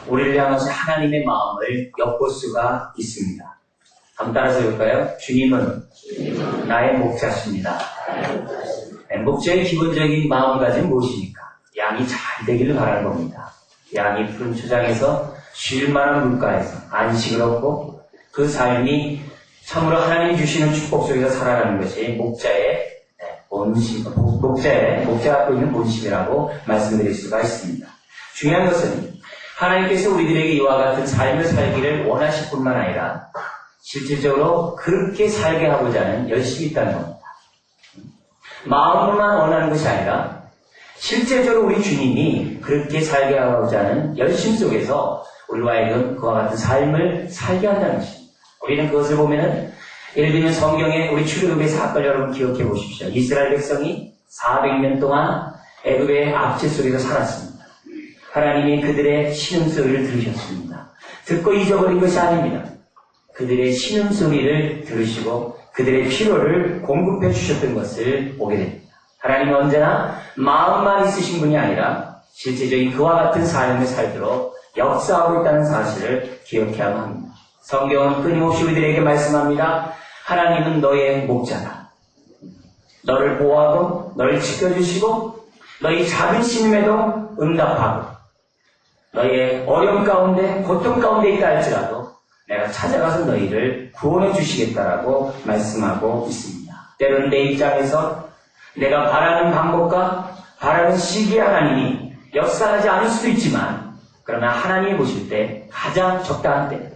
우리를 향하신 하나님의 마음을 엿볼 수가 있습니다. 한번 따라서 볼까요? 주님은 나의 목자십니다. 목자의 기본적인 마음가짐이 무엇입니까? 양이 잘 되기를 바라는 겁니다. 양이 푸른 초장에서 쉴 만한 물가에서 안식을 얻고 그 삶이 참으로 하나님이 주시는 축복 속에서 살아가는 것이 목자의 본심, 목자가 갖고 있는 본심이라고 말씀드릴 수가 있습니다. 중요한 것은 하나님께서 우리들에게 이와 같은 삶을 살기를 원하실 뿐만 아니라 실질적으로 그렇게 살게 하고자 하는 열심이 있다는 겁니다. 마음으로만 원하는 것이 아니라 실제적으로 우리 주님이 그렇게 살게 하고자 하는 열심 속에서 우리와 하여금 그와 같은 삶을 살게 한다는 것입니다. 우리는 그것을 보면은 예를 들면 성경에 우리 출애굽의 사건 여러분 기억해 보십시오. 이스라엘 백성이 400년 동안 애굽의 압제 속에서 살았습니다. 하나님이 그들의 신음소리를 들으셨습니다. 듣고 잊어버린 것이 아닙니다. 그들의 신음소리를 들으시고 그들의 필요를 공급해 주셨던 것을 보게 됩니다. 하나님은 언제나 마음만 있으신 분이 아니라 실제적인 그와 같은 삶을 살도록 역사하고 있다는 사실을 기억해야만 합니다. 성경은 끊임없이 우리들에게 말씀합니다. 하나님은 너의 목자다. 너를 보호하고 너를 지켜주시고 너희 작은 신음에도 응답하고 너희의 어려움 가운데 고통 가운데 있다 할지라도 내가 찾아가서 너희를 구원해 주시겠다라고 말씀하고 있습니다. 때로는 내 입장에서 내가 바라는 방법과 바라는 시기에 하나님이 역사하지 않을 수도 있지만 그러나 하나님이 보실 때 가장 적당한 때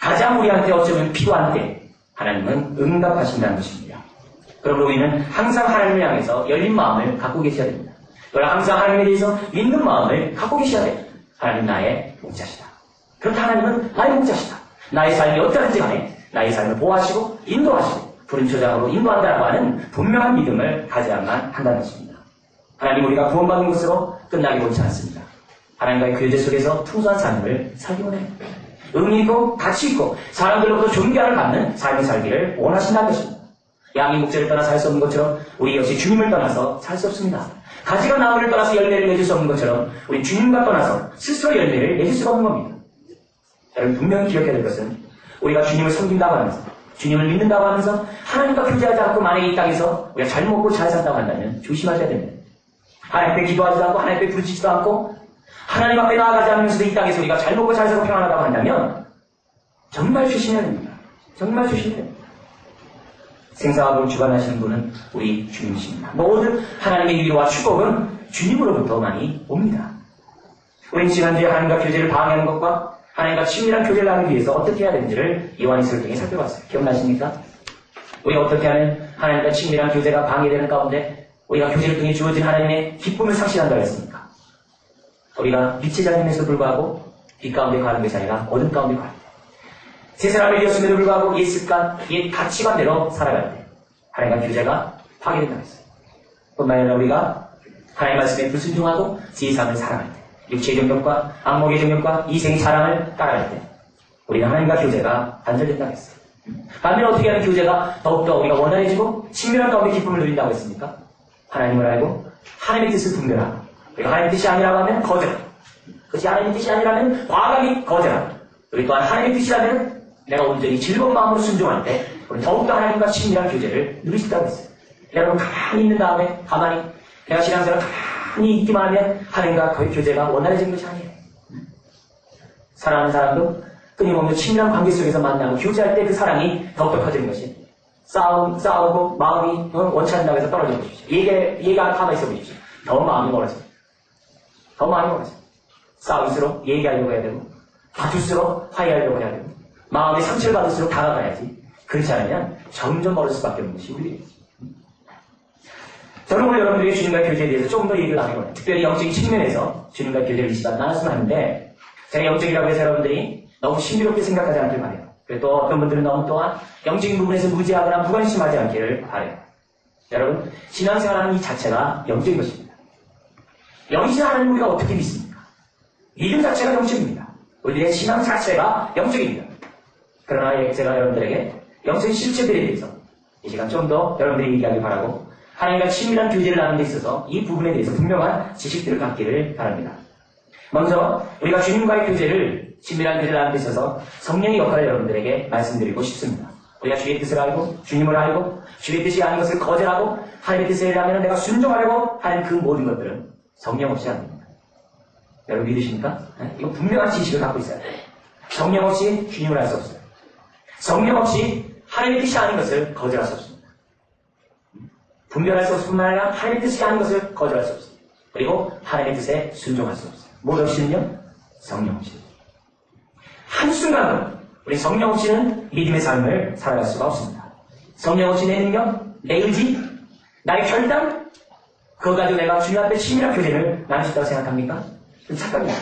가장 우리한테 어쩌면 필요한 때 하나님은 응답하신다는 것입니다. 그러므로 우리는 항상 하나님을 향해서 열린 마음을 갖고 계셔야 됩니다. 그러나 항상 하나님에 대해서 믿는 마음을 갖고 계셔야 됩니다. 하나님 나의 목자시다. 그렇다 하나님은 나의 목자시다. 나의 삶이 어떠한지 간에 나의 삶을 보호하시고 인도하시고 푸른 초장으로 인도한다고 하는 분명한 믿음을 가져야만 한다는 것입니다. 하나님 우리가 구원받는 것으로 끝나기 원치 않습니다. 하나님과의 교제 속에서 풍성한 삶을 살기 원합니다. 의미 있고 가치 있고 사람들로부터 존경을 받는 삶을 살기를 원하신다는 것입니다. 양이 목자를 떠나 살 수 없는 것처럼 우리 역시 주님을 떠나서 살 수 없습니다. 가지가 나무를 떠나서 열매를 맺을 수 없는 것처럼 우리 주님과 떠나서 스스로 열매를 맺을 수가 없는 겁니다. 여러분 분명히 기억해야 될 것은 우리가 주님을 섬긴다고 하면서 주님을 믿는다고 하면서 하나님과 교제하지 않고 만약에 이 땅에서 우리가 잘 먹고 잘 산다고 한다면 조심하셔야 됩니다. 하나님 앞에 기도하지도 않고 하나님 앞에 부르짖지도 않고 하나님 앞에 나아가지 않으면서도 이 땅에서 우리가 잘 먹고 잘 살고 평안하다고 한다면 정말 조심해야 됩니다. 정말 조심해야 됩니다. 생사화복을 주관하시는 분은 우리 주님이십니다. 모든 하나님의 위로와 축복은 주님으로부터 많이 옵니다. 우리는 지난주에 하나님과 교제를 방해하는 것과 하나님과 친밀한 교제를 하기 위해서 어떻게 해야 되는지를 요한일서를 통해 살펴봤어요. 기억나십니까? 우리가 어떻게 하면 하나님과 친밀한 교제가 방해되는 가운데 우리가 교제를 통해 주어진 하나님의 기쁨을 상실한다고 했습니까? 우리가 빛의 자녀임에도 불구하고 빛 가운데 가는 것이 아니라 어둠 가운데 가는 때 새 사람을 이었음에도 불구하고 옛 습관, 옛 가치관대로 살아갈 때 하나님과 교제가 파괴된다고 했어요. 뿐만 아니라 우리가 하나님 말씀에 불순종하고 세상을 살아갈 때 육체의 정욕과 안목의 정욕과 이생의 사랑을 따라갈 때 우리는 하나님과 교제가 단절된다고 했어요. 반면에 어떻게 하면 교제가 더욱더 우리가 원활해지고 친밀한 가운데 기쁨을 누린다고 했습니까? 하나님을 알고 하나님의 뜻을 분별하고 우리가 하나님의 뜻이 아니라고 하면 거절하고 그것이 하나님의 뜻이 아니라면 과감히 거절하고 우리 또한 하나님의 뜻이라면 내가 온전히 즐거운 마음으로 순종할 때 우리 더욱더 하나님과 친밀한 교제를 누릴 수 있다고 했어요. 여러분 가만히 있는 다음에 가만히 내가 신앙생활을 가만히 있기만 하면 하나님과 거의 교제가 원활해진 것이 아니에요. 사랑하는 사람도 끊임없는 친밀한 관계 속에서 만나고 교제할 때 그 사랑이 더욱더 커지는 것이 싸우고 마음이 원치 않는다고 해서 떨어져 보십시오. 얘가 가만히 있어 보십시오. 더 마음이 멀어져요. 더 마음이 멀어져요. 싸울수록 얘기하려고 해야 되고 다툴수록 화해하려고 해야 되고 마음의 상처를 받을수록 다가가야지. 그렇지 않으면 점점 멀을 수밖에 없는 것이 우리입니다. 저는 오늘 여러분들에게 주님과 교제에 대해서 조금 더 얘기를 나누고 특별히 영적인 측면에서 주님과 교제를 이 시간 나눴으면 하는데 제가 영적이라고 해서 여러분들이 너무 신비롭게 생각하지 않길 바라요. 그리고 또 어떤 분들은 너무 또한 영적인 부분에서 무지하거나 무관심하지 않기를 바라요. 여러분 신앙생활하는 이 자체가 영적인 것입니다. 영이신 하나님 우리가 어떻게 믿습니까? 믿음 자체가 영적입니다. 우리의 신앙 자체가 영적입니다. 그러나 제가 여러분들에게 영적인 실체들에 대해서 이 시간 좀 더 여러분들이 얘기하길 바라고 하나님과 친밀한 교제를 나누는 데 있어서 이 부분에 대해서 분명한 지식들을 갖기를 바랍니다. 먼저 우리가 주님과의 교제를 친밀한 교제를 하는 데 있어서 성령의 역할을 여러분들에게 말씀드리고 싶습니다. 우리가 주의 뜻을 알고 주님을 알고 주의 뜻이 아닌 것을 거절하고 하나님의 뜻에 의하면 내가 순종하려고 하는 그 모든 것들은 성령 없이 안 됩니다. 여러분 믿으십니까? 이거 분명한 지식을 갖고 있어야 돼요. 성령 없이 주님을 알 수 없어요. 성령 없이 하나님의 뜻이 아닌 것을 거절할 수 없습니다. 분별할 수 없을 뿐만 아니라 하나님의 뜻이 아닌 것을 거절할 수 없습니다. 그리고 하나님의 뜻에 순종할 수 없어요. 무엇 없이는요? 성령 없이. 한순간도 우리 성령 없이는 믿음의 삶을 살아갈 수가 없습니다. 성령 없이 내 능력, 내 의지, 나의 결단, 그거 가지고 내가 주님 앞에 친밀한 교제를 나눌 수 있다고 생각합니까? 그건 착각입니다.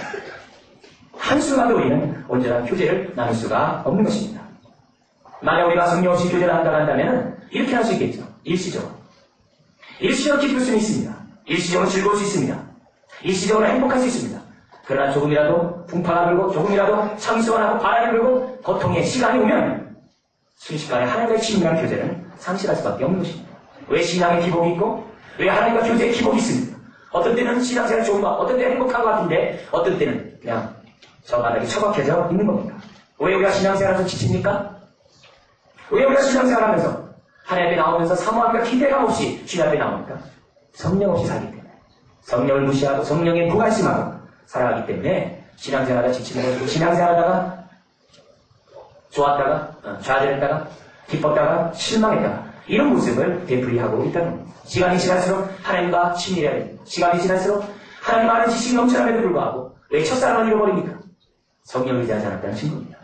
한순간도 우리는 온전한 교제를 나눌 수가 없는 것입니다. 만약 우리가 성령 없이 교제를 한다고 한다면 이렇게 할 수 있겠죠. 일시적으로. 일시적으로 기쁠 수는 있습니다. 일시적으로 즐거울 수 있습니다. 일시적으로 행복할 수 있습니다. 그러나 조금이라도 풍파가 불고 조금이라도 창수가 나고 바람이 불고 고통의 시간이 오면 순식간에 하나님과의 친밀한 교제는 상실할 수밖에 없는 것입니다. 왜 신앙의 기복이 있고 왜 하나님과 교제의 기복이 있습니까? 어떤 때는 신앙생활 좋은 것, 어떤 때는 행복한 것 같은데 어떤 때는 그냥 저 바닥에 처박혀져 있는 겁니다. 왜 우리가 신앙생활에서 지칩니까? 왜 우리가 신앙생활하면서 하나님 앞에 나오면서 사모함과 기대감 없이 주님 앞에 나옵니까? 성령 없이 살기 때문에. 성령을 무시하고 성령에 무관심하고 살아가기 때문에 신앙생활하다 지치는 것이고 신앙생활하다가 좋았다가 좌절했다가 기뻤다가 실망했다가 이런 모습을 되풀이하고 있다는 겁니다. 시간이 지날수록 하나님과 친밀해야 됩니다. 시간이 지날수록 하나님 아는 지식이 넘쳐남에도 불구하고 왜 첫사랑을 잃어버립니까? 성령을 의지하지 않았다는 증거입니다.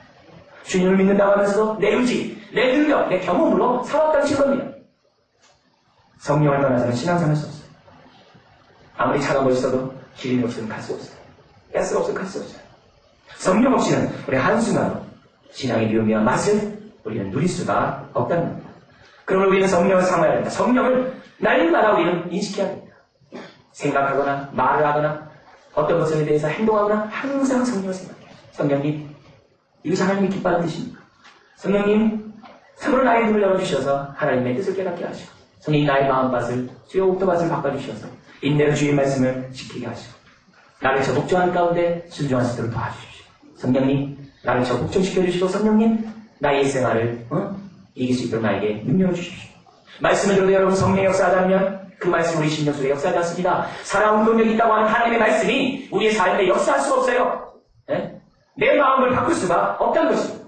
주님을 믿는다고 하면서도 내 의지, 내 능력, 내 경험으로 살았다는 증거입니다. 성령을 떠나서는 신앙생활 할 수 없어요. 아무리 차가 멋있어도 기름이 없으면 갈 수 없어요. 가스가 없으면 갈 수 없어요. 성령 없이는 우리 한순간도 신앙의 묘미와 맛을 우리는 누릴 수가 없다는 겁니다. 그러면 우리는 성령을 삼아야 됩니다. 성령을 날마다 우리는 인식해야 됩니다. 생각하거나 말을 하거나 어떤 것에 대해서 행동하거나 항상 성령을 생각해요. 성령님, 이것이 하나님이 기뻐하는 뜻입니까? 성령님, 참으로 나의 눈을 열어주셔서 하나님의 뜻을 깨닫게 하시고 성령님 나의 마음밭을 주의 옥토밭을 바꿔주셔서 인내로 주의 말씀을 지키게 하시고 나를 적극적한 가운데 순종할 수 있도록 도와주십시오. 성령님, 나를 적극적시켜주시고 성령님, 나의 생활을 이길 수 있도록 나에게 능력을 주십시오. 말씀을 들어도 여러분 성령의 역사하자면 그 말씀 우리 심령 속에 역사하지 않습니다. 살아온 능력이 있다고 하는 하나님의 말씀이 우리의 삶에 역사할 수가 없어요. 네? 내 마음을 바꿀 수가 없다는 것입니다.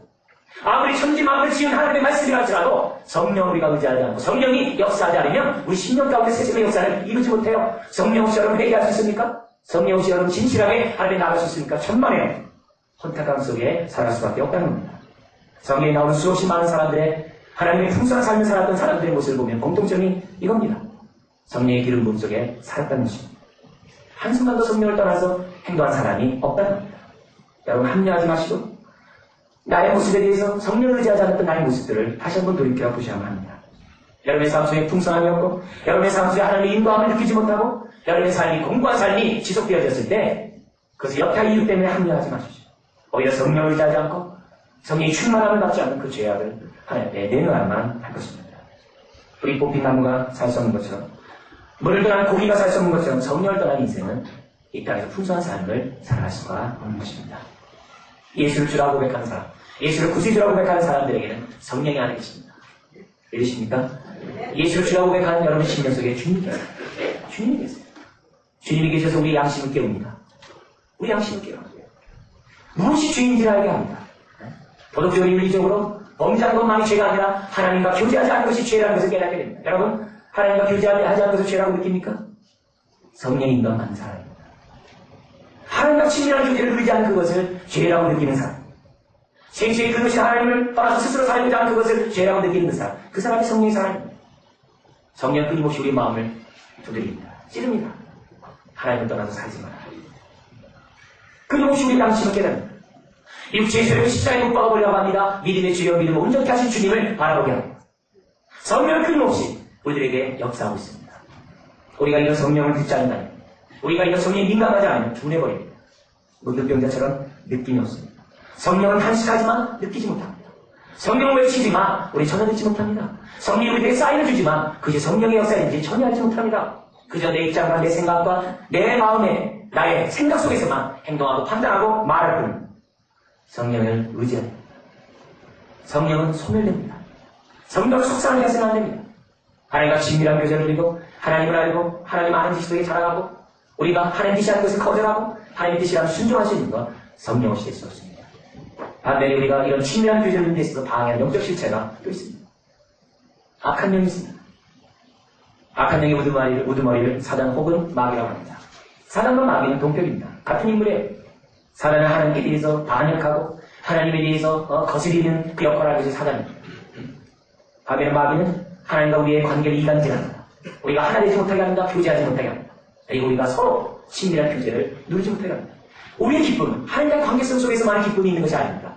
아무리 천지 마음을 지은 하나님의 말씀이라 할지라도 성령 우리가 의지하지 않고 성령이 역사하지 않으면 우리 심령 가운데 세심의 역사를 이루지 못해요. 성령 없이 여러분 회개할 수 있습니까? 성령 없이 여러분 진실하게 하나님에 나갈 수 있습니까? 천만에요. 혼탁함 속에 살아갈 수밖에 없다는 겁니다. 성경에 나오는 수없이 많은 사람들의 하나님의 풍성한 삶을 살았던 사람들의 모습을 보면 공통점이 이겁니다. 성령의 기름 부음 속에 살았다는 것입니다. 한순간도 성령을 떠나서 행동한 사람이 없다는 겁니다. 여러분 합리하지 마시고 나의 모습에 대해서 성령을 의지하지 않았던 나의 모습들을 다시 한번 돌이켜 보셔야만 합니다. 여러분의 삶 속에 풍성함이 없고 여러분의 삶 속에 하나님의 인도함을 느끼지 못하고 여러분의 삶이 공고한 삶이 지속되어졌을 때 그것을 여타 이유 때문에 합리하지 마십시오. 오히려 성령을 의지하지 않고 성령의 충만함을 받지 않는 그 죄악을 하나님께 내놓아야만 할 것입니다. 우리 뽑힌 나무가 살 수 없는 것처럼 물을 떠난 고기가 살 수 없는 것처럼 성령을 떠난 인생은 이 땅에서 풍성한 삶을 살아갈 수가 없는 것입니다. 예수를 주라고 고백하는 사람, 예수를 구세주라고 고백하는 사람들에게는 성령이 안에 계십니다. 믿으십니까? 예수를 주라고 고백하는 여러분 심령 속에 주님이 계세요. 주님이 계세요. 주님이 계셔서 우리 양심을 깨웁니다. 우리 양심을 깨워요. 무엇이 죄인지를 알게 합니다. 도덕적으로 윤리적으로 범죄하는 것만이 죄가 아니라 하나님과 교제하지 않는 것이 죄라는 것을 깨닫게 됩니다. 여러분 하나님과 교제하지 않는 것을 죄라고 느낍니까? 성령이 인도하는 사람입니다. 하나님과 친밀한 교제를 누리지 않는 그것을 죄라고 느끼는 사람, 생수의 그것이 하나님을 떠나서 스스로 살고자 하는 그것을 죄라고 느끼는 그 사람, 그 사람이 성령의 사람입니다. 성령 끊임없이 우리 마음을 두드립니다. 찌릅니다. 하나님을 떠나서 살지 마라. 끊임없이 우리 양심을 깨닫습니다. 육체의 죄를 십자가에 못 박아버리라고 합니다. 믿음의 주여 믿음을 온전히 하신 주님을 바라보게 합니다. 성령을 끊임없이 우리들에게 역사하고 있습니다. 우리가 이런 성령을 듣지 않는다면, 우리가 이런 성령에 민감하지 않으면 둔해버립니다. 문득병자처럼 느낌이 없습니다. 성령은 한식하지만 느끼지 못합니다. 성령을 외치지만 우리 전혀 듣지 못합니다. 성령이 우리에게 사인을 주지만 그것이 성령의 역사인지 전혀 알지 못합니다. 그저 내 입장과 내 생각과 내 마음에 나의 생각 속에서만 행동하고 판단하고 말할 뿐 성령을 의지합니다. 성령은 소멸됩니다. 성령을 속상하게 해서는 안 됩니다. 하나님과 친밀한 교제를 누리고 하나님을 알고 하나님 아는 지식에 자라가고 우리가 하나님 뜻이 하는 것을 거절하고 하나님 뜻이라는 순종할 수 있는 것 성령 없이 될 수 없습니다. 반면에 우리가 이런 친밀한 교제를 누리는 데 있어서 방해하는 영적 실체가 또 있습니다. 악한 영이 있습니다. 악한 영의 우두머리를 사단 혹은 마귀라고 합니다. 사단과 마귀는 동격입니다. 같은 인물이에요. 사단은 하나님께 대해서 반역하고 하나님에 대해서 거스리는 그 역할을 하고 있는 사단입니다. 반면에 마귀는 하나님과 우리의 관계를 이간질합니다. 우리가 하나 되지 못하게 합니다. 교제하지 못하게 합니다. 그리고 우리가 서로 친밀한 교제를 누리지 못하게 합니다. 우리의 기쁨은 하나님과의 관계성 속에서만 기쁨이 있는 것이 아닙니다.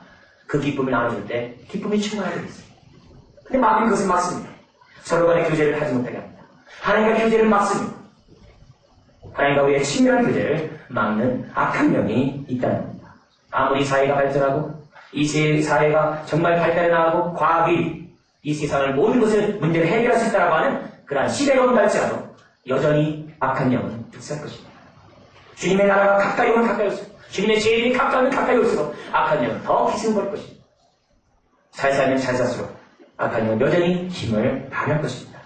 그 기쁨을 나눠줄 때 기쁨이 충만하게 있습니다. 근데 마귀는 그것을 막습니다. 서로 간의 교제를 하지 못하게 합니다. 하나님과 교제를 막습니다. 하나님과 우리의 친밀한 교제를 막는 악한 영이 있다는 겁니다. 아무리 사회가 발전하고 이 사회가 정말 발달해 나가고 과학이 이 세상을 모든 것을 문제를 해결할 수 있다고 하는 그러한 시대가 온달지라도 여전히 악한 영은 득세할 것입니다. 주님의 나라가 가까이 오면 가까이 올수록 주님의 제일이 가까우면 가까이 올수록 악한 영은 더 기승거릴 것입니다. 잘 살면 잘 살수록 악한 영은 여전히 힘을 발휘할 것입니다.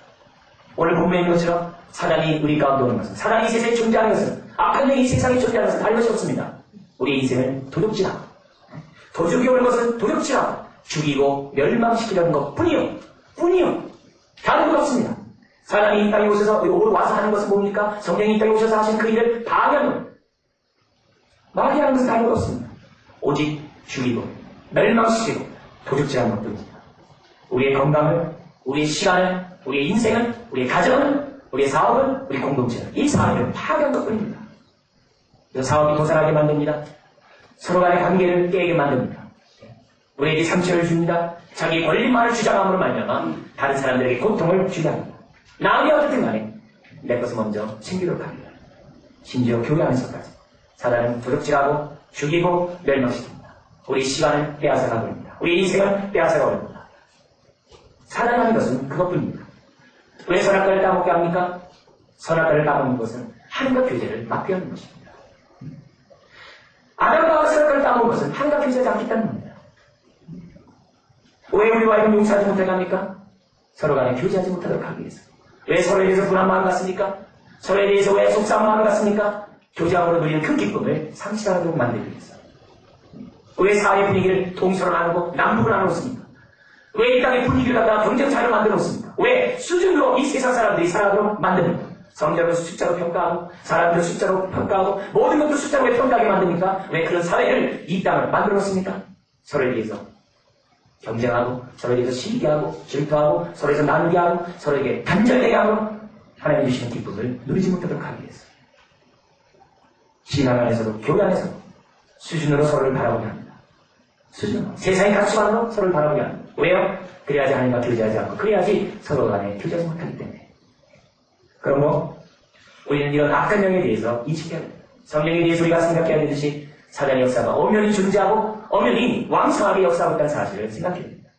오늘 본문에 있는 것처럼 사단이 우리 가운데 오는 것은 사단이 이 세상에 존재하는 것은 악한 영이 이 세상에 존재하는 것은 다른 것이 없습니다. 우리의 인생을 도둑질하고 도둑이 오는 것은 도둑질하고 죽이고 멸망시키려는 것 뿐이요. 다른 것 없습니다. 사단이 이 땅에 오셔서 와서 하는 것은 뭡니까? 성령이 이 땅에 오셔서 하신 그 일을 방해하는 마귀하는 것은 다른 것 없습니다. 오직 죽이고 멸망시키고 도둑질하는 것 뿐입니다. 우리의 건강을, 우리의 시간을, 우리의 인생을, 우리의 가정을, 우리의 사업을, 우리 공동체를 이 사회를 파괴한 것 뿐입니다. 이 사업이 도산하게 만듭니다. 서로 간의 관계를 깨게 만듭니다. 우리에게 상처를 줍니다. 자기 권리만을 주장함으로 말미암아 다른 사람들에게 고통을 주게 합니다. 남이 어떻든 간에 내 것을 먼저 챙기도록 합니다. 심지어 교회 안에서까지 사단은 도둑질하고 죽이고 멸망시킵니다. 우리 시간을 빼앗아가 버립니다. 우리 인생을 빼앗아가 버립니다. 사단이 하는 것은 그것뿐입니다. 왜 선악과를 따먹게 합니까? 선악과를 따먹는 것은 하나님과 교제를 막게 하는 것입니다. 아담과 선악과를 따먹는 것은 하나님과 교제하지 않겠다는 겁니다. 왜 우리와 이런 용서하지 못하게 합니까? 서로 간에 교제하지 못하도록 하기 위해서. 왜 서로에 대해서 불안 마음 갖습니까? 서로에 대해서 왜 속상한 마음 갖습니까? 교제함으로 누리는 큰 기쁨을 상실하도록 만들기 위해서. 왜 사회 분위기를 동서로 나누고 남북을 나누었습니까? 왜 이 땅의 분위기를 갖다가 경쟁 사회를 만들어 놓습니까? 왜 수준으로 이 세상 사람들이 살아가도록 만듭니까? 성적을 숫자로 평가하고 사람들을 숫자로 평가하고 모든 것도 숫자로 왜 평가하게 만듭니까? 왜 그런 사회를 이 땅을 만들어 놓습니까? 서로에 대해서 경쟁하고 서로에 대해서 시기하고 질투하고 서로에서 나누게 하고 서로에게 단절되게 하고 하나님 주시는 기쁨을 누리지 못하도록 하기 위해서 신앙 안에서도 교회 안에서도 수준으로 서로를 바라보게 합니다. 수준으로 세상의 가치관으로 서로를 바라보게 합니다. 왜요? 그래야지 하나님과 교제하지 않고 그래야지 서로 간에 교제하지 못하기 때문에. 그러므로 우리는 이런 악한 영에 대해서 인식해야 됩니다. 성령에 대해서 우리가 생각해야 되듯이 사단의 역사가 엄연히 존재하고 엄연히 왕성하게 역사하고 있다는 사실을 생각해야 됩니다.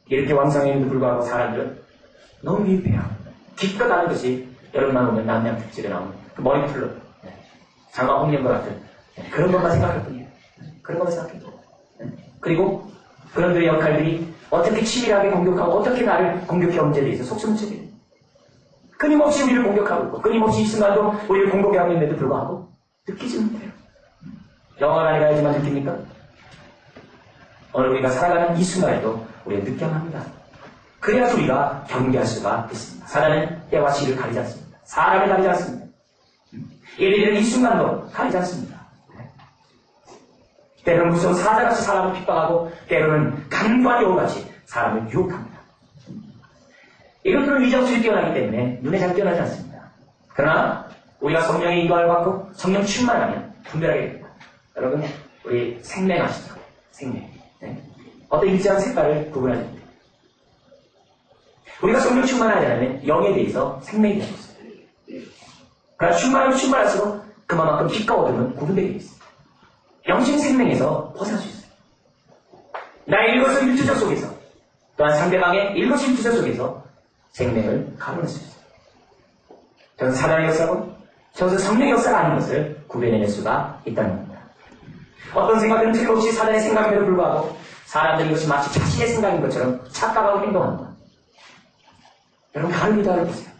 이렇게 왕성함에도 불구하고 사람들은 너무 미흡해요. 기껏 아는 것이 여름만 오면 남양 특집에 나오는 그 머리풀로 장화 홍련과 같은 그런 것만 생각할 뿐이에요. 그런 것만 생각해요. 그리고 그런들의 역할들이 어떻게 치밀하게 공격하고 어떻게 나를 공격해 문제에 대해서 속수무책이에요. 끊임없이 우리를 공격하고 있고 끊임없이 이 순간도 우리를 공격하고 있는데도 불구하고 느끼지 못해요. 영원한 가야지만 느낍니까? 오늘 우리가 살아가는 이 순간에도 우리가 느껴합니다. 그래야 우리가 경계할 수가 있습니다. 사단은 때와 시를 가리지 않습니다. 사람을 가리지 않습니다. 예배드리는 이 순간도 가리지 않습니다. 때로는 무서운 사자같이 사람을 핍박하고 때로는 강도한 여우같이 사람을 유혹합니다. 이것들은 위장술이 뛰어나기 때문에 눈에 잘 뛰어나지 않습니다. 그러나 우리가 성령의 인도함을 받고 성령 충만하면 분별하게 됩니다. 여러분 우리 생명 아시죠? 생명. 네. 어떤 일정한 색깔을 구분하지 못해요. 우리가 성령 충만하지 않으면 영에 대해서 생명이 되고 있어요. 그러나 충만하면 충만할수록 그만큼 빛과 어둠은 구분되게 되어 있어요. 영적 생명에서 벗어날 수 있어요. 나의 일거수일투족 속에서 또한 상대방의 일거수일투족 속에서 생명을 가로낼 수 있어요. 저는 사단의 역사고 저것은 성령의 역사가 아닌 것을 구별해낼 수가 있다는 겁니다. 어떤 생각들은 틀림없이 사단의 생각임에도 불구하고 사람들이 이것이 마치 자신의 생각인 것처럼 착각하고 행동합니다. 여러분, 가룟유다를 보세요.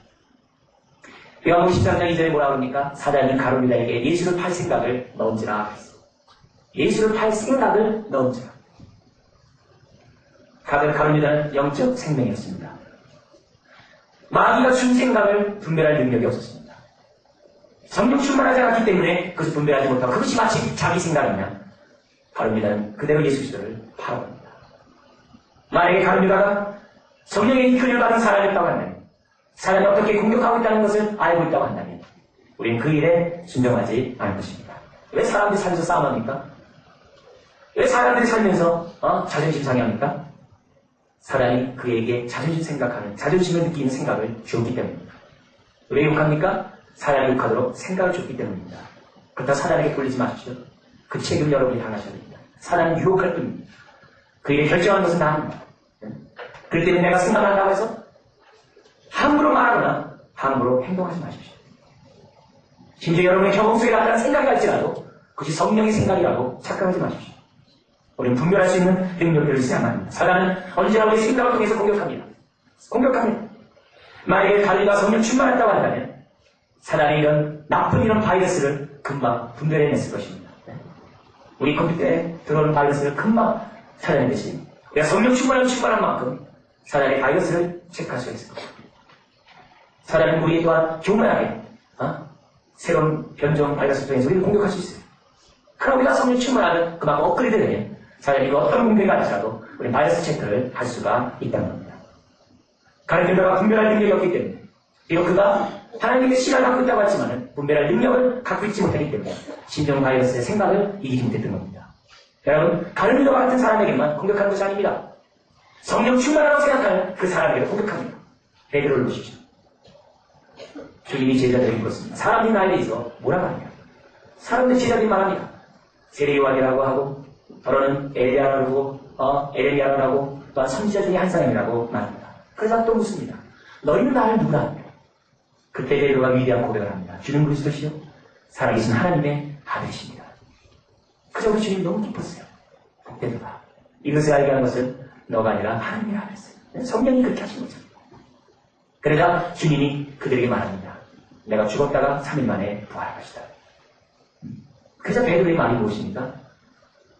요한복음 13장 2절에 뭐라고 합니까? 사단이 가룟유다에게 예수를 팔 생각을 넣은지라 했어요. 예수를 팔 생각을 넣은지라. 가룟유다는 영적 생명이었습니다. 마귀가 준 생각을 분별할 능력이 없었습니다. 성령 충만하지 않았기 때문에 그것을 분별하지 못하고 그것이 마치 자기 생각이냐. 가룟유다는 그대로 예수 그리스도를 팔아버립니다. 만약에 가룟유다가 성령의 이끌림을 받은 사람이었다고 한다면, 사람이 어떻게 공격하고 있다는 것을 알고 있다고 한다면 우리는 그 일에 순종하지 않을 것입니다. 왜 사람들이 살면서 싸움합니까? 왜 사람들이 살면서 자존심 상해합니까? 사람이 그에게 자존심을 느끼는 생각을 주었기 때문입니다. 왜 욕합니까? 사람이 욕하도록 생각을 줬기 때문입니다. 그렇다고 사람에게 돌리지 마십시오. 그 책임을 여러분이 당하셔야 됩니다. 사람은 유혹할 뿐입니다. 그 일을 결정하는 것은 나입니다. 그렇기 때문에 내가 생각한다고 해서 함부로 말하거나 함부로 행동하지 마십시오. 심지어 여러분의 경험 속에 나타난 생각이 갈지라도 그것이 성령의 생각이라고 착각하지 마십시오. 우리는 분별할 수 있는 능력을 쓰야만 합니다. 사단은 언제나 우리 생각을 통해서 공격합니다. 만약에 관리가 성령 충만했다고 한다면 사단의 이런 나쁜 이런 바이러스를 금방 분별해냈을 것입니다. 우리 컴퓨터에 들어오는 바이러스를 금방 찾아내듯이 우리가 성령 충만한 만큼 사단의 바이러스를 체크할 수 있을 겁니다. 사단은 우리 또한 교만하게 새로운 변종 바이러스 통해서 우리를 공격할 수 있어요. 그럼 우리가 성령 충만하면 그만큼 업그레이드 되면 사단이 어떤 공격이 아니더라도 우리 바이러스 체크를 할 수가 있다는 겁니다. 가룟유다가 분별할 능력이 없기 때문에 비록 그가 하나님의 시간을 갖고 있다고 했지만 분별할 능력을 갖고 있지 못하기 때문에 신종 바이러스의 생각을 이기지 못했던 겁니다. 여러분, 가룟유다와 같은 사람에게만 공격하는 것이 아닙니다. 성령 충만하다고 생각하는 그 사람에게도 공격합니다. 베드로를 보십시오. 주님이 제자들에게 묻습니다. 사람들이 나에 대해서 뭐라고 하냐? 사람들 제자들이 말합니다. 세례요한이라고 하고 더러는 엘리야라고 에레미야라고 또한 선지자 중에 한 사람이라고 말합니다. 그러자 또 묻습니다. 너희는 나를 누구라 하냐? 그때 베드로가 위대한 고백을 합니다. 주는 그리스도시요 살아계신 하나님의 아들이십니다. 그저 우리 주님 너무 기뻤어요. 베드로가 이것을 알게 하는 것은 너가 아니라 하나님이라 그랬어요. 성령이 그렇게 하신 거죠. 그러자 주님이 그들에게 말합니다. 내가 죽었다가 3일 만에 부활할 것이다. 그래서 베드로의 말이 무엇입니까?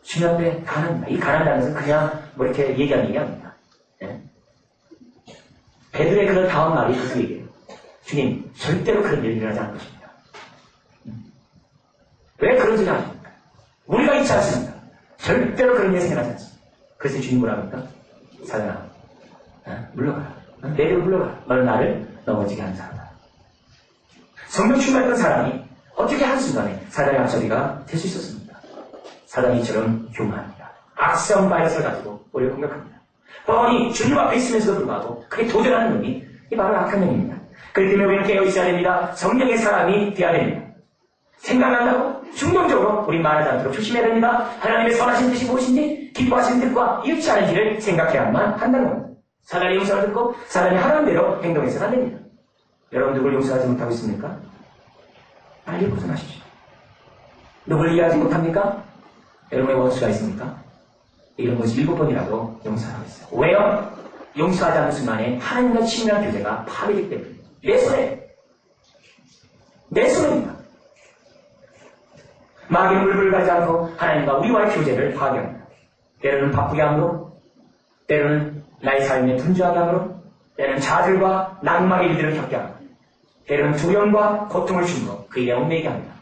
주님 앞에 가난합니다. 이 가난이라는 것은 그냥 이렇게 얘기하는 얘기 아닙니다. 네? 베드로의 그런 다음 말이 그 얘기예요. 주님, 절대로 그런 일이 일어나지 않을 것입니다. 왜 그런 소리 하십니까? 우리가 있지 않습니다. 절대로 그런 일이 생겨나지 않습니다. 그래서 주님 뭐라 합니까? 사단아, 물러가라. 베드로 물러가라. 너는 나를 넘어지게 하는 사람이다. 성령 충만했던 사람이 어떻게 한순간에 사단의 앞잡이가 될 수 있었습니까? 사단이 이처럼 교만합니다. 악성 바이러스를 가지고 우리를 공격합니다. 뻔히 주님 앞에 있으면서도 불구하고 그게 도전하는 놈이 이 바로 악한 놈입니다. 그렇기 때문에 우리는 깨어있어야 됩니다. 성령의 사람이 되어야 됩니다. 생각난다고 충동적으로 우리 말하지 않도록 조심해야 됩니다. 하나님의 선하신 뜻이 무엇인지 기뻐하시는 뜻과 이웃지 않은지를 생각해야만 한다는 겁니다. 사단의 용서를 듣고 사단이 하라는 대로 행동해서는 안 됩니다. 여러분 누굴 용서하지 못하고 있습니까? 빨리 벗어나십시오. 누굴 이해하지 못합니까? 여러분의 원수가 있습니까? 이런 것이 7번이라도 용서하고 있어요. 왜요? 용서하지 않는 순간에 하나님과 친밀한 교제가 파괴되기 때문에 내 손해입니다. 마귀는 물불 가지 않고 하나님과 우리와의 교제를 파괴합니다. 때로는 바쁘게 함으로, 때로는 나의 삶에 분주하게 함으로, 때로는 좌절과 낭망의 일들을 겪게 합니다. 때로는 두려움과 고통을 주므로 그 일에 얽매이게 합니다.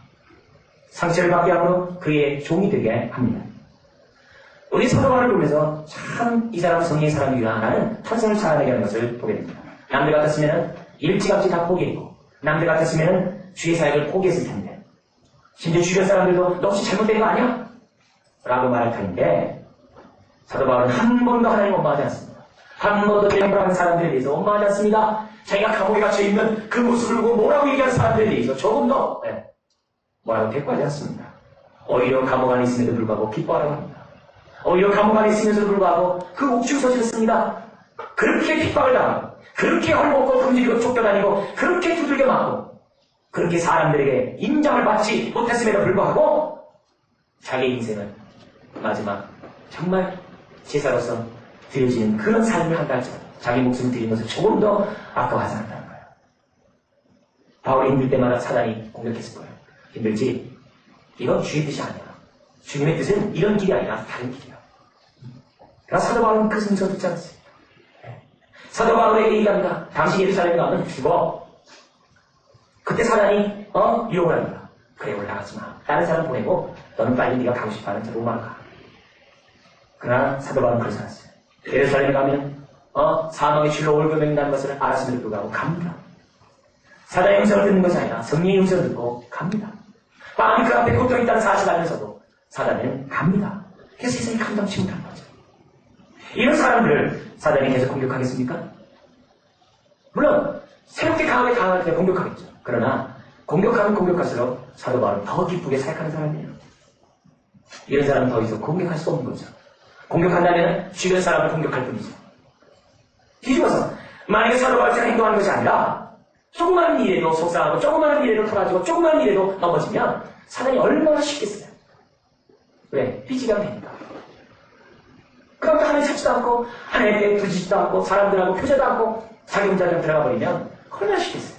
상처를 받게 함으로 그의 종이 되게 합니다. 우리 서로만을 보면서 참 이 사람은 성령의 사람이구나 하는 탄성을 자아내게 하는 것을 보게 됩니다. 남들 같았으면 일찌감치 다 포기했고 남들 같았으면 주의 사역을 포기했을 텐데 심지어 주변 사람들도 너 혹시 잘못된 거 아니야? 라고 말할 텐데 사도 바울은 한 번도 하나님 원망하지 않습니다. 한 번도 대형부하는 사람들에 대해서 원망하지 않습니다. 자기가 감옥에 갇혀있는 그 모습을 보고 뭐라고 얘기하는 사람들에 대해서 조금 더 뭐라고 대꾸하지 않습니다. 오히려 감옥 안에 있음에도 불구하고 기뻐하라고 합니다. 오히려 감옥 안에 있으면서도 불구하고 그 옥중서실을 씁니다. 그렇게 핍박을 당하고 그렇게 헐벗고 금지리고 쫓겨다니고 그렇게 두들겨 맞고 그렇게 사람들에게 인정을 받지 못했음에도 불구하고 자기 인생은 마지막 정말 제사로서 드려지는 그런 삶을 한다 할지라도 자기 목숨을 드리는 것을 조금 더 아까워하지 않는다는 거예요. 바울이 힘들 때마다 사단이 공격했을 거예요. 힘들지? 이건 주의 뜻이 아니야. 주님의 뜻은 이런 길이 아니라 다른 길이야. 그러나 사도 바울은 그 순서 듣지 않았어요. 사도 바울에게 얘기합니다. 당신 예루살렘에 가면 죽어. 그때 사단이 유혹을 합니다. 그래 올라가지 마. 다른 사람 보내고 너는 빨리 네가 가고 싶어하는 저 로마로 가. 그러나 사도 바울은 그러지 않았어요. 예루살렘에 가면 사망의 줄로 올겨맨다는 것을 알았음에도 불구하고 갑니다. 사단의 음성을 듣는 것이 아니라 성령의 음성을 듣고 갑니다. 마음이 그 앞에 고통이 있다는 사실을 알면서도 사단은 갑니다. 그래서 세상이 감당치 못한 거죠. 이런 사람들을 사단이 계속 공격하겠습니까? 물론 새롭게 강하게 공격하겠죠. 그러나 공격하면 공격할수록 사도 바울은 더 기쁘게 사역하는 사람이에요. 이런 사람은 더 이상 공격할 수 없는 거죠. 공격한다면 주변 사람을 공격할 뿐이죠. 뒤집어서 만약에 사도 바울처럼 행동하는 것이 아니라 조그마한 일에도 속상하고 조그마한 일에도 터가지고 조그마한 일에도 넘어지면 사단이 얼마나 쉽겠어요. 왜? 삐지면 되니까. 그럼 하나님 찾지도 않고 하나님께 부지지도 않고 사람들하고 표제도 않고 자기 혼자 그냥 들어가 버리면 얼마나 쉽겠어요.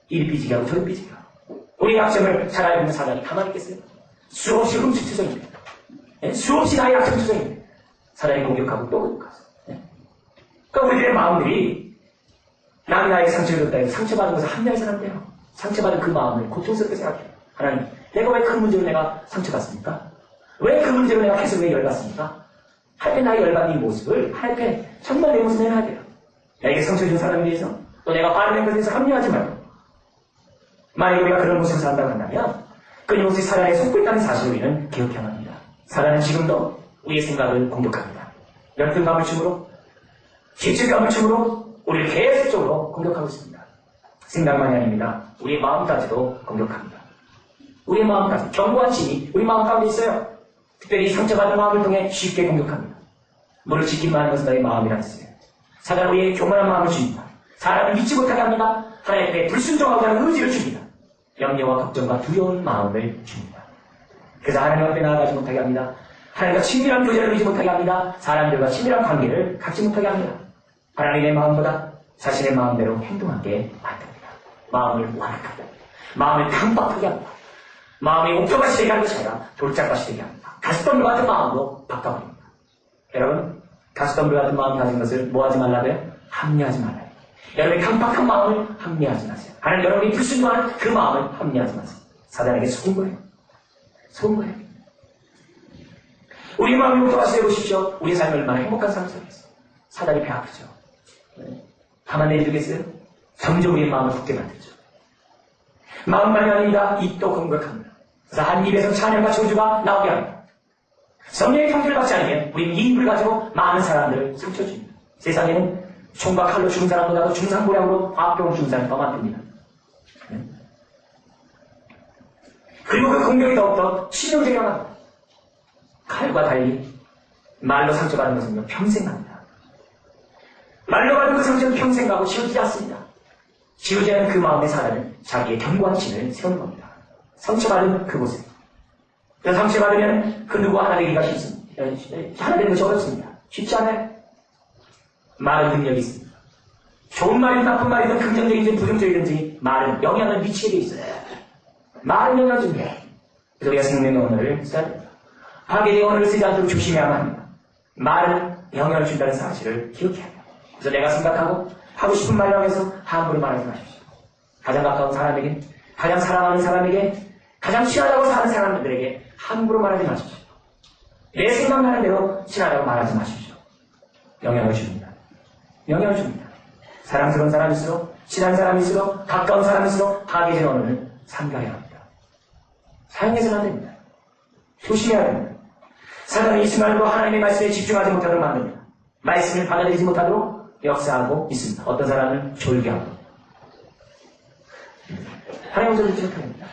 이리 삐지게 하고 저리 삐지게 하고 우리의 약점을 잘 알고 있는 사단이 가만히 있겠어요. 수없이 흠집투성입니다. 수없이 나의 약점투성입니다. 사단이 공격하고 또 공격하고. 그러니까 우리들의 마음들이 남이 나에게 상처를 줬다 해서 상처받은 것을 합리화해서는 안 돼요. 상처받은 그 마음을 고통스럽게 생각해요. 하나님, 내가 왜 그 문제로 내가 상처받습니까? 왜 그 문제로 내가 계속 왜 열받습니까? 하나님께 나의 열받는 이 모습을 하나님께 정말 내 모습을 내놔야 돼요. 나에게 상처 준 사람에 대해서 또 내가 화를 낸 것에 대해서 합리화하지 말고 만약에 우리가 그런 모습을 산다고 한다면 끊임없이 사단에 속고 있다는 사실을 우리는 기억해야 합니다. 사단은 지금도 우리의 생각을 공격합니다. 열등감을 줌으로 질질감을 줌으로 우리를 계속적으로 공격하고 있습니다. 생각만이 아닙니다. 우리의 마음까지도 공격합니다. 우리의 마음까지 견고한 힘이 우리 마음 가운데 있어요. 특별히 상처받은 마음을 통해 쉽게 공격합니다. 너를 지키기만 하는 것은 너의 마음이라 했어요. 사단은 우리의 교만한 마음을 줍니다. 사람을 믿지 못하게 합니다. 하나님께 불순종하고자 하는 의지를 줍니다. 염려와 걱정과 두려운 마음을 줍니다. 그래서 하나님 앞에 나아가지 못하게 합니다. 하나님과 친밀한 교제를 누리지 못하게 합니다. 사람들과 친밀한 관계를 갖지 못하게 합니다. 하나님의 마음보다 자신의 마음대로 행동하게 만듭니다. 마음을 완악하게 합니다. 마음을 강박하게 합니다. 마음이 옥토같이 되게 하는 것이 아니라 돌짝같이 되게 합니다. 가시덤불 같은 마음으로 바꿔버립니다. 여러분, 가시덤불 같은 마음 가진 것을 뭐 하지 말라고요? 합리하지 말라요. 여러분의 강박한 마음을 합리하지 마세요. 하나님 여러분이 불순종하는 그 마음을 합리하지 마세요. 사단에게 속은 거예요. 속은 거예요. 우리 마음이 옥토같이 되고 싶죠? 우리 삶이 얼마나 행복한 삶을 살겠어요. 사단이 배 아프죠. 가만 내두겠어요? 점점 우리의 마음을 굳게 만들죠. 마음만이 아닙니다. 입도 공격합니다. 그래서 한 입에서 찬양과 저주가 나오게 합니다. 성령의 통제를 받지 않으면 우리는 이 입을 가지고 많은 사람들을 상처 줍니다. 세상에는 총과 칼로 죽은 사람보다도 중상모략으로 화병을 죽은 사람이 더 많습니다. 그리고 그 공격이 더욱더 치명적이게 합니다. 칼과 달리 말로 상처받은 것은요 평생 갑니다. 말로 받은 그 상처는 평생 가고 지워지지 않습니다. 지우지 않은 그 마음의 사단은 자기의 견고한 진을 세우는 겁니다. 상처받은 그곳에. 그래서 상처받으면 그 누구 하나 되기가 쉽습니다. 하나 되는 것이 어렵습니다. 쉽지 않아요. 말은 능력이 있습니다. 좋은 말이든 나쁜 말이든 긍정적이든지 부정적이든지 말은 영향을 미치게 돼 있어요. 말은 영향을 줍니다. 그래서 우리가 생명의 언어를 써야 됩니다. 파괴의 언어를 쓰지 않도록 조심해야만 합니다. 말은 영향을 준다는 사실을 기억해야 합니다. 그래서 내가 생각하고 하고 싶은 말이라고 해서 함부로 말하지 마십시오. 가장 가까운 사람에게, 가장 사랑하는 사람에게, 가장 친하다고 사는 사람들에게 함부로 말하지 마십시오. 내 생각나는 대로 친하다고 말하지 마십시오. 영향을 줍니다. 영향을 줍니다. 사랑스러운 사람일수록, 친한 사람일수록, 가까운 사람일수록 파괴적인 언어를 삼가해야 합니다. 사용해서는 안 됩니다. 조심해야 됩니다. 사단은 이 순간으로 하나님의 말씀에 집중하지 못하도록 만듭니다. 말씀을 받아들이지 못하도록 역사하고 있습니다. 어떤 사람은 졸게 하고 하나님의 소리를 지적합니다.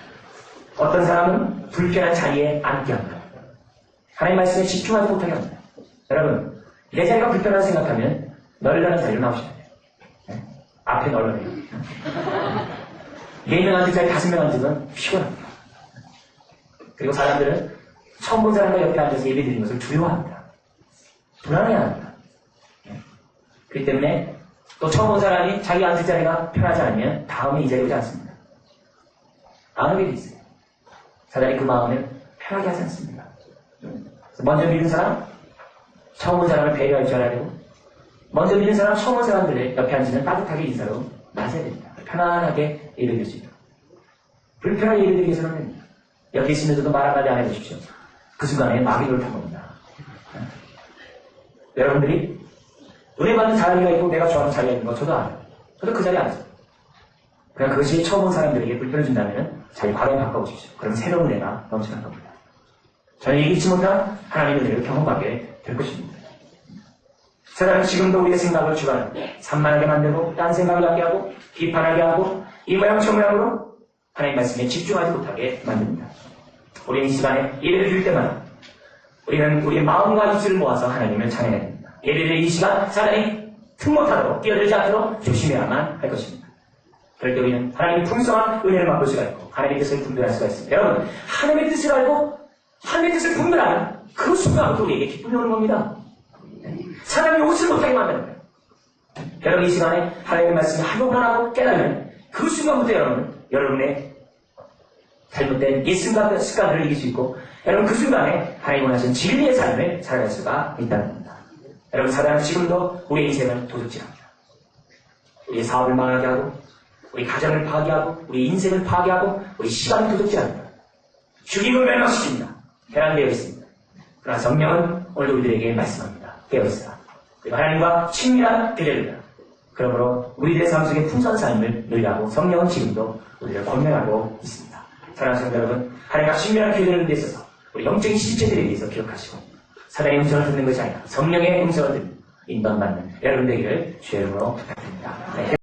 어떤 사람은 불편한 자리에 앉게 합니다. 하나님의 말씀에 집중하지 못하게 합니다. 여러분, 내 자리가 불편하다고 생각하면 널널한 자리로 나오셔야 돼요. 앞에 널널해요. 4명 앉은 자리 5명 앉으면 피곤합니다. 그리고 사람들은 처음 본 사람과 옆에 앉아서 예배 드리는 것을 두려워합니다. 불안해합니다. 그렇기 때문에 또 처음 본 사람이 자기 앉을 자리가 편하지 않으면 다음에 이 자리에 오지 않습니다. 안 오게 돼 있어요. 사단이 그 마음을 편하게 하지 않습니다. 먼저 믿은 사람, 처음 본 사람을 배려할 줄 알아야 되고, 먼저 믿는 사람, 처음 본 사람들의 옆에 앉으면 따뜻하게 인사로 맞아야 됩니다. 편안하게 예배드릴 수 있도록. 불편하게 예배드리기 위해서는 됩니다. 옆에 있으면서도 말 한마디 안 해보십시오. 그 순간에 마귀를 탄 겁니다. 여러분들이 은혜 받는 자리가 있고 내가 좋아하는 자리가 있는 거 저도 알아요. 저도 그 자리에 앉아요. 그냥 그것이 처음 온 사람들에게 불편을 준다면 자리 과감히 바꿔보십시오. 그럼 새로운 은혜가 넘쳐날 겁니다. 저는 예기치 못한 하나님의 은혜를 경험하게 될 것입니다. 세상은 지금도 우리의 생각을 주관하고 산만하게 만들고 딴 생각을 하게 하고 비판하게 하고 이 모양 저 모양으로 하나님 말씀에 집중하지 못하게 만듭니다. 우리는 이 시간에 예배를 드릴 때마다 우리는 우리의 마음과 입술을 모아서 하나님을 찬양해야 됩니다. 예배를 이 시간 사단이 틈못하도록 끼어들지 않도록 조심해야만 할 것입니다. 그럴 때 우리는 하나님의 풍성한 은혜를 맛볼 수가 있고 하나님의 뜻을 분별할 수가 있습니다. 여러분, 하나님의 뜻을 알고 하나님의 뜻을 분별하면 그 순간부터 우리에게 기쁨이 오는 겁니다. 사람이 옷을 못하게 만드는 거예요. 여러분, 이 시간에 하나님의 말씀을 하고 깨달으면 그 순간부터 여러분의 잘못된 옛 습관들을 이길 수 있고 여러분 그 순간에 하나님 원하시는 진리의 삶을 살아갈 수가 있다는 겁니다. 여러분, 사단은 지금도 우리의 인생을 도둑질합니다. 우리의 사업을 망하게 하고 우리 가정을 파괴하고 우리 인생을 파괴하고 우리 시간을 도둑질합니다. 죽임을 멸망시킵니다. 해당되어 있습니다. 그러나 성령은 오늘 우리들에게 말씀합니다. 깨어있으라. 그리고 하나님과 친밀한 교제를 그러므로 우리들의 삶 속에 풍성한 삶을 누리라고 성령은 지금도 우리를 권면하고 있습니다. 사랑하는 성도 여러분, 하나님과 친밀한 교제를 데 있어서 우리 영적인 실체들에 대해서 기억하시고 사단의 음성을 듣는 것이 아니라 성령의 음성을 듣는 인도받는 여러분 되기를 주의 이름으로 부탁드립니다. 네.